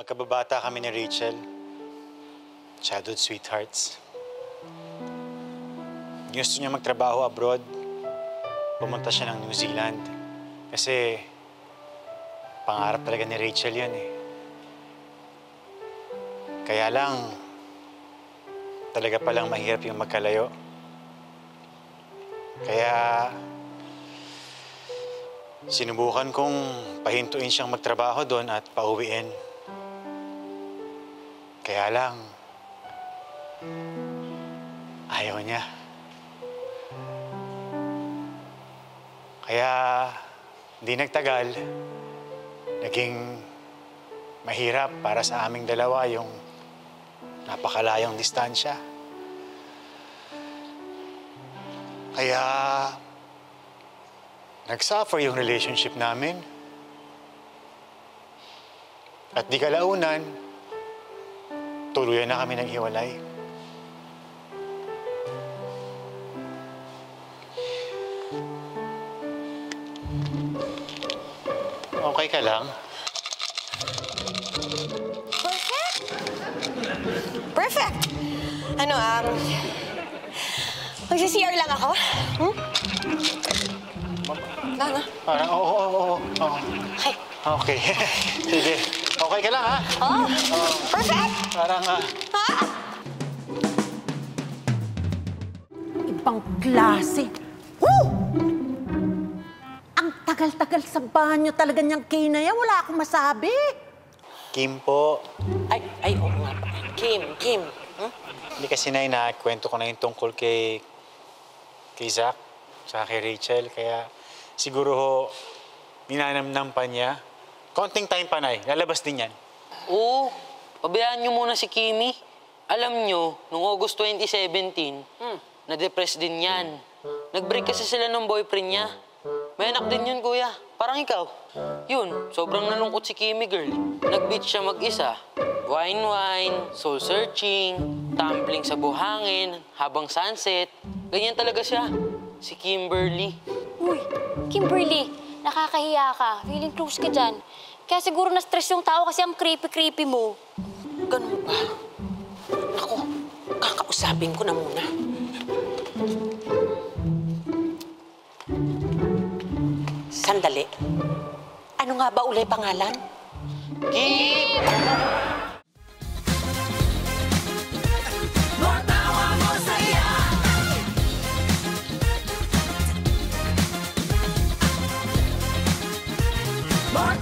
Magkababata kami ni Rachel. Childhood sweethearts. Gusto niya magtrabaho abroad. Pumunta siya ng New Zealand. Kasi pangarap talaga ni Rachel yun eh. Kaya lang, talaga palang mahirap yung magkalayo. Kaya sinubukan kong pahintuin siyang magtrabaho doon at pauwiin. Kaya lang, ayaw niya. Kaya, di nagtagal, naging mahirap para sa aming dalawa yung napakalayong distansya. Kaya, nag-suffer yung relationship namin. At di kalaunan, tuluyan na kami naghiwalay. Okay ka lang? Perfect! Perfect! Ano, magsi-CR lang ako? Na? Parang, oo. Okay. Okay. Sige. Okay ka lang, ha? Oh, perfect! Parang, Ha? Ibang klase. Woo! Ang tagal-tagal sa banyo talaga niyang kinaya. Wala akong masabi. Kim po. Ay, oo nga. Kim. Hindi kasi kwento ko na yung tungkol kay Zach, sa kay Rachel. Kaya siguro ho, ninanamnam pa niya. Konting time pa, Nay. Lalabas din yan. Oo, pabayaan niyo muna si Kimi. Alam niyo, noong August 2017, na-depress din yan. Nag-break kasi sila ng boyfriend niya. May anak din yun, kuya. Parang ikaw. Yun, sobrang nalungkot si Kimi, girl. Nag-beach siya mag-isa. Wine, soul-searching, tumbling sa buhangin, habang sunset. Ganyan talaga siya. Si Kimberly. Uy, Kimberly, nakakahiya ka. Feeling close ka dyan. Kaya siguro na-stress yung tao kasi ang creepy-creepy mo. Ganun ba? Ako, kakausapin ko na muna. Sandali. Ano nga ba ulay pangalan? Kim! More